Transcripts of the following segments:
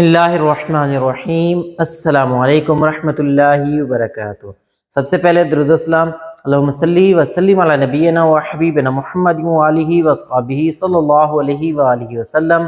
اللہ الرحمن الرحیم السلام علیکم ورحمۃ اللہ وبرکاتہ۔ سب سے پہلے درود السلام اللہم صلی وسلم علی نبینا و حبیبنا محمد و آلہ و اصحابہ صلی اللہ علیہ وآلہ وسلم۔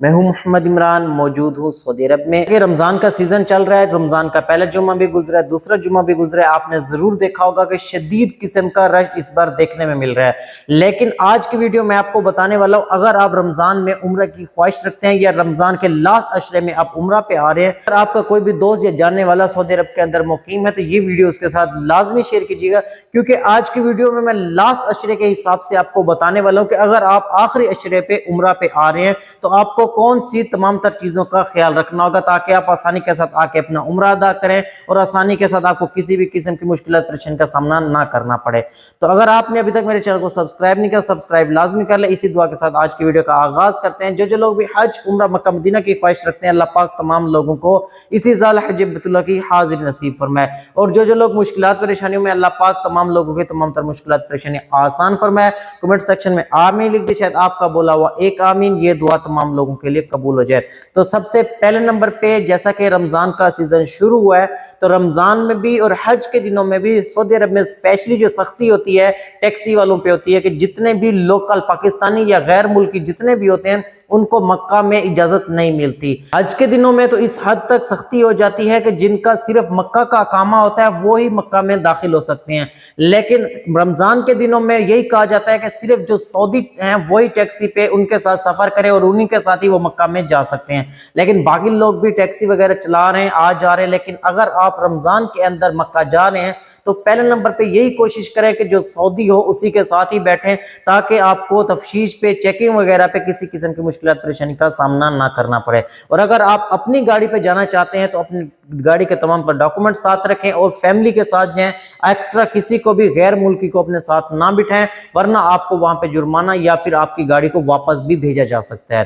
میں ہوں محمد عمران، موجود ہوں سعودی عرب میں۔ رمضان کا سیزن چل رہا ہے، رمضان کا پہلا جمعہ بھی گزرا ہے، دوسرا جمعہ بھی گزرا ہے۔ آپ نے ضرور دیکھا ہوگا کہ شدید قسم کا رش اس بار دیکھنے میں مل رہا ہے، لیکن آج کی ویڈیو میں آپ کو بتانے والا ہوں، اگر آپ رمضان میں عمرہ کی خواہش رکھتے ہیں یا رمضان کے لاسٹ عشرے میں آپ عمرہ پہ آ رہے ہیں، اگر آپ کا کوئی بھی دوست یا جاننے والا سعودی عرب کے اندر مقیم ہے تو یہ ویڈیو اس کے ساتھ لازمی شیئر کیجیے گا، کیونکہ آج کی ویڈیو میں لاسٹ عشرے کے حساب سے آپ کو بتانے والا ہوں کہ اگر آپ آخری عشرے پہ عمرہ پہ آ رہے ہیں تو آپ کو کون سی تمام تر چیزوں کا خیال رکھنا ہوگا تاکہ آپ آسانی کے ساتھ آ کے اپنا عمرہ ادا کریں اور آسانی کے ساتھ آپ کو کسی بھی قسم کی مشکلات پریشانی کا سامنا نہ کرنا پڑے۔ تو اگر آپ نے ابھی تک میرے چینل کو سبسکرائب نہیں کیا، سبسکرائب لازمی کر لیں۔ اسی دعا کے ساتھ آج کی ویڈیو کا آغاز کرتے ہیں۔ جو لوگ بھی حج عمرہ مکہ مدینہ کی خواہش رکھتے ہیں، اللہ پاک تمام لوگوں کو اسی سال حج بیت اللہ کی حاضری نصیب فرمائے، اور جو لوگ مشکلات پریشانیوں میں، اللہ پاک تمام لوگوں کے تمام تر مشکلات پریشانی آسان فرمائے۔ کمنٹ سیکشن میں آمین لکھ دیں، شاید آپ کا بولا ہوا ایک آمین یہ دعا تمام لوگوں کے لیے قبول ہو جائے۔ تو سب سے پہلے نمبر پہ، جیسا کہ رمضان کا سیزن شروع ہوا ہے تو رمضان میں بھی اور حج کے دنوں میں بھی سعودی عرب میں اسپیشلی جو سختی ہوتی ہے ٹیکسی والوں پہ ہوتی ہے کہ جتنے بھی لوکل پاکستانی یا غیر ملکی جتنے بھی ہوتے ہیں ان کو مکہ میں اجازت نہیں ملتی۔ حج کے دنوں میں تو اس حد تک سختی ہو جاتی ہے کہ جن کا صرف مکہ کا اقامہ ہوتا ہے وہی مکہ میں داخل ہو سکتے ہیں، لیکن رمضان کے دنوں میں یہی کہا جاتا ہے کہ صرف جو سعودی ہیں وہی ٹیکسی پہ ان کے ساتھ سفر کریں اور انہی کے ساتھ ہی وہ مکہ میں جا سکتے ہیں، لیکن باقی لوگ بھی ٹیکسی وغیرہ چلا رہے ہیں، آ جا رہے ہیں، لیکن اگر آپ رمضان کے اندر مکہ جا رہے ہیں تو پہلے نمبر پہ یہی کوشش کریں کہ جو سعودی ہو اسی کے ساتھ ہی بیٹھیں تاکہ آپ کو تفتیش پہ، چیکنگ وغیرہ پہ کسی قسم کی مشکلات پریشانی کا سامنا نہ کرنا پڑے۔ اور اگر آپ اپنی گاڑی پہ جانا چاہتے ہیں تو اپنی گاڑی کے تمام پر ڈاکومنٹ ساتھ رکھیں اور فیملی کے ساتھ جائیں، ایکسٹرا کسی کو بھی غیر ملکی کو اپنے ساتھ نہ بٹھائیں، ورنہ آپ کو وہاں پہ جرمانہ یا پھر آپ کی گاڑی کو واپس بھی بھیجا جا سکتا ہے۔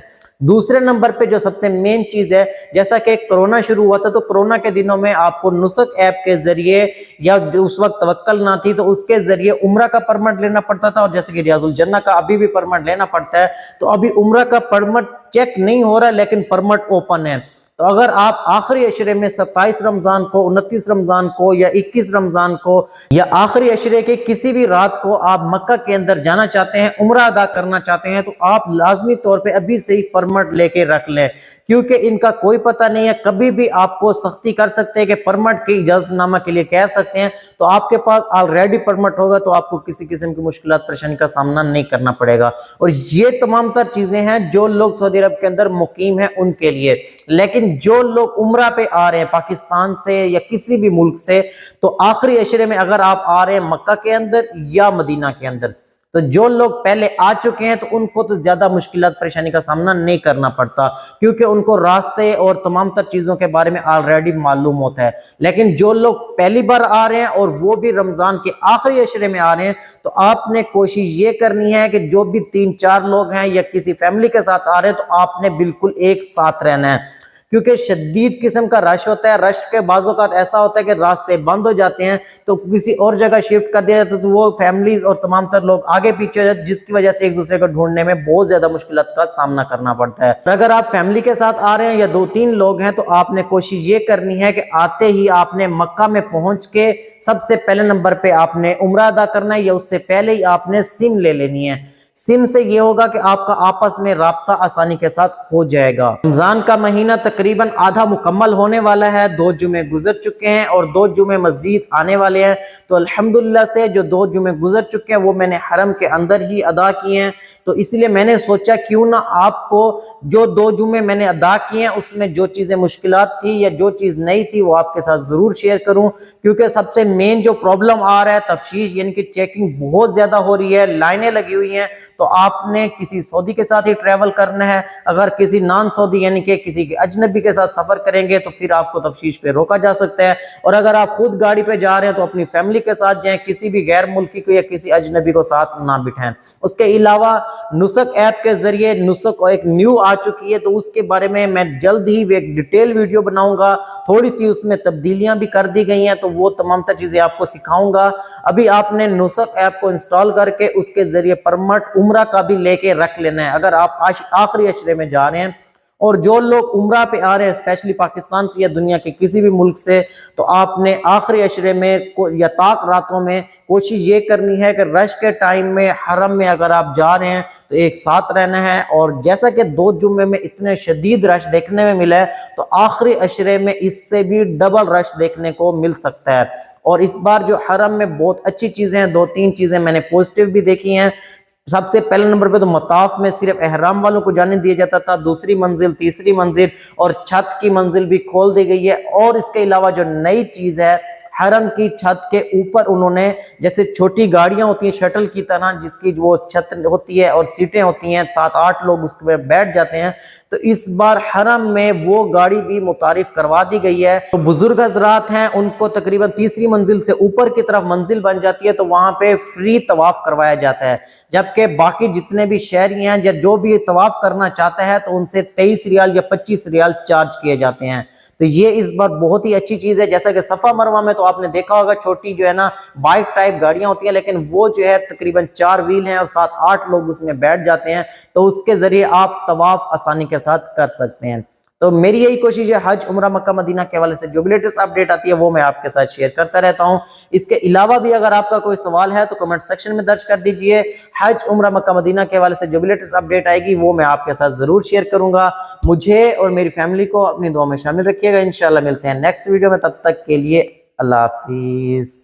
دوسرے نمبر پہ جو سب سے مین چیز ہے، جیسا کہ کرونا شروع ہوا تھا تو کرونا کے دنوں میں آپ کو نسک ایپ کے ذریعے، یا اس وقت توکل نہ تھی تو اس کے ذریعے عمرہ کا پرمٹ لینا پڑتا تھا، اور جیسے کہ ریاض الجنہ کا ابھی بھی پرمٹ لینا پڑتا ہے، تو ابھی عمرہ کا پرمٹ چیک نہیں ہو رہا لیکن پرمٹ اوپن ہے۔ تو اگر آپ آخری عشرے میں 27 رمضان کو، 29 رمضان کو یا 21 رمضان کو یا آخری عشرے کے کسی بھی رات کو آپ مکہ کے اندر جانا چاہتے ہیں، عمرہ ادا کرنا چاہتے ہیں، تو آپ لازمی طور پہ ابھی سے ہی پرمٹ لے کے رکھ لیں، کیونکہ ان کا کوئی پتہ نہیں ہے، کبھی بھی آپ کو سختی کر سکتے ہیں کہ پرمٹ کی اجازت نامہ کے لیے کہہ سکتے ہیں، تو آپ کے پاس آلریڈی پرمٹ ہوگا تو آپ کو کسی قسم کی مشکلات پریشانی کا سامنا نہیں کرنا پڑے گا۔ اور یہ تمام تر چیزیں ہیں جو لوگ سعودی عرب کے اندر مقیم ہیں ان کے لیے، لیکن جو لوگ عمرہ پہ آ رہے ہیں پاکستان سے یا کسی بھی ملک سے، تو آخری عشرے میں اگر آپ آ رہے ہیں مکہ کے اندر یا مدینہ کے اندر، تو جو لوگ پہلے آ چکے ہیں تو ان کو تو زیادہ مشکلات پریشانی کا سامنا نہیں کرنا پڑتا، کیونکہ ان کو راستے اور تمام تر چیزوں کے بارے میں آلریڈی معلوم ہوتا ہے، لیکن جو لوگ پہلی بار آ رہے ہیں اور وہ بھی رمضان کے آخری عشرے میں آ رہے ہیں، تو آپ نے کوشش یہ کرنی ہے کہ جو بھی 3-4 لوگ ہیں یا کسی فیملی کے ساتھ آ رہے ہیں تو آپ نے بالکل ایک ساتھ رہنا ہے، کیونکہ شدید قسم کا رش ہوتا ہے۔ رش کے بعض اوقات ایسا ہوتا ہے کہ راستے بند ہو جاتے ہیں تو کسی اور جگہ شفٹ کر دیا جاتا ہے، تو وہ فیملیز اور تمام تر لوگ آگے پیچھے ہو جاتے ہیں، جس کی وجہ سے ایک دوسرے کو ڈھونڈنے میں بہت زیادہ مشکلات کا سامنا کرنا پڑتا ہے۔ اگر آپ فیملی کے ساتھ آ رہے ہیں یا 2-3 لوگ ہیں تو آپ نے کوشش یہ کرنی ہے کہ آتے ہی آپ نے مکہ میں پہنچ کے سب سے پہلے نمبر پہ آپ نے عمرہ ادا کرنا ہے، یا اس سے پہلے ہی آپ نے سم لے لینی ہے۔ سم سے یہ ہوگا کہ آپ کا آپس میں رابطہ آسانی کے ساتھ ہو جائے گا۔ رمضان کا مہینہ تقریباً آدھا مکمل ہونے والا ہے، 2 جمعے گزر چکے ہیں اور 2 جمعے مزید آنے والے ہیں، تو الحمدللہ سے جو 2 جمعے گزر چکے ہیں وہ میں نے حرم کے اندر ہی ادا کیے ہیں، تو اس لیے میں نے سوچا کیوں نہ آپ کو جو 2 جمعے میں نے ادا کیے ہیں اس میں جو چیزیں مشکلات تھی یا جو چیز نہیں تھی وہ آپ کے ساتھ ضرور شیئر کروں، کیونکہ سب سے مین جو پرابلم آ رہا ہے تفتیش، یعنی کہ چیکنگ بہت زیادہ ہو رہی ہے، لائنیں لگی ہوئی ہیں، تو آپ نے کسی سعودی کے ساتھ ہی ٹریول کرنا ہے۔ اگر کسی نان سعودی یعنی کہ کسی اجنبی کے ساتھ سفر کریں گے تو پھر آپ کو تفتیش پہ روکا جا سکتا ہے، اور اگر آپ خود گاڑی پہ جا رہے ہیں تو اپنی فیملی کے ساتھ جائیں، کسی بھی غیر ملکی کو یا کسی اجنبی کو ساتھ نہ بٹھائیں۔ اس کے علاوہ نسک ایپ کے ذریعے نسک ایک نیو آ چکی ہے، تو اس کے بارے میں میں جلد ہی ایک ڈیٹیل ویڈیو بناؤں گا، تھوڑی سی اس میں تبدیلیاں بھی کر دی گئی ہیں، تو وہ تمام تر چیزیں آپ کو سکھاؤں گا۔ ابھی آپ نے نسک ایپ کو انسٹال کر کے اس کے ذریعے پرمٹ عمرہ کا بھی لے کے رکھ لینا ہے۔ اگر آپ آخری عشرے میں جا رہے ہیں اور جو لوگ عمرہ پہ آ رہے ہیں اسپیشلی پاکستان سے یا دنیا کے کسی بھی ملک سے، تو آپ نے آخری عشرے میں یا طاق راتوں میں کوشش یہ کرنی ہے کہ رش کے ٹائم میں حرم میں اگر آپ جا رہے ہیں تو ایک ساتھ رہنا ہے، اور جیسا کہ 2 جمعے میں اتنے شدید رش دیکھنے میں ملا ہے تو آخری عشرے میں اس سے بھی ڈبل رش دیکھنے کو مل سکتا ہے۔ اور اس بار جو حرم میں بہت اچھی چیزیں ہیں، 2-3 چیزیں میں نے پوزیٹیو بھی دیکھی ہیں۔ سب سے پہلے نمبر پہ تو مطاف میں صرف احرام والوں کو جانے دیا جاتا تھا، دوسری منزل، تیسری منزل اور چھت کی منزل بھی کھول دی گئی ہے۔ اور اس کے علاوہ جو نئی چیز ہے، حرم کی چھت کے اوپر انہوں نے جیسے چھوٹی گاڑیاں ہوتی ہیں شٹل کی طرح، جس کی وہ چھت ہوتی ہے اور سیٹیں ہوتی ہیں، 7-8 لوگ اس میں بیٹھ جاتے ہیں، تو اس بار حرم میں وہ گاڑی بھی متعارف کروا دی گئی ہے۔ تو بزرگ حضرات ہیں ان کو تقریباً تیسری منزل سے اوپر کی طرف منزل بن جاتی ہے تو وہاں پہ فری طواف کروایا جاتا ہے، جبکہ باقی جتنے بھی شہری ہیں یا جو بھی طواف کرنا چاہتا ہے تو ان سے 23 ریال یا 25 ریال چارج کیے جاتے ہیں۔ تو یہ اس بار بہت ہی اچھی چیز ہے۔ جیسا کہ صفا مروہ میں تو آپ نے دیکھا ہوگا چھوٹی جو ہے نا بائک ٹائپ گاڑیاں ہوتی ہیں، لیکن وہ جو ہے تقریباً 4 ویل ہیں اور 7-8 لوگ اس میں بیٹھ جاتے ہیں، تو اس کے ذریعے آپ طواف آسانی کے ساتھ کر سکتے ہیں۔ تو میری یہی کوشش ہے، حج عمرہ مکہ مدینہ کے حوالے سے جو بھی لیٹسٹ اپڈیٹ آتی ہے وہ میں آپ کے ساتھ شیئر کرتا رہتا ہوں۔ اس کے علاوہ بھی اگر آپ کا کوئی سوال ہے تو کمنٹ سیکشن میں درج کر دیجئے۔ حج عمرہ مکہ مدینہ کے حوالے سے جو بھی لیٹسٹ اپڈیٹ آئے گی وہ میں آپ کے ساتھ ضرور شیئر کروں گا۔ مجھے اور میری فیملی کو اپنی دعا میں شامل رکھیے گا۔ انشاءاللہ ملتے ہیں نیکسٹ ویڈیو میں، تب تک کے لیے اللہ حافظ۔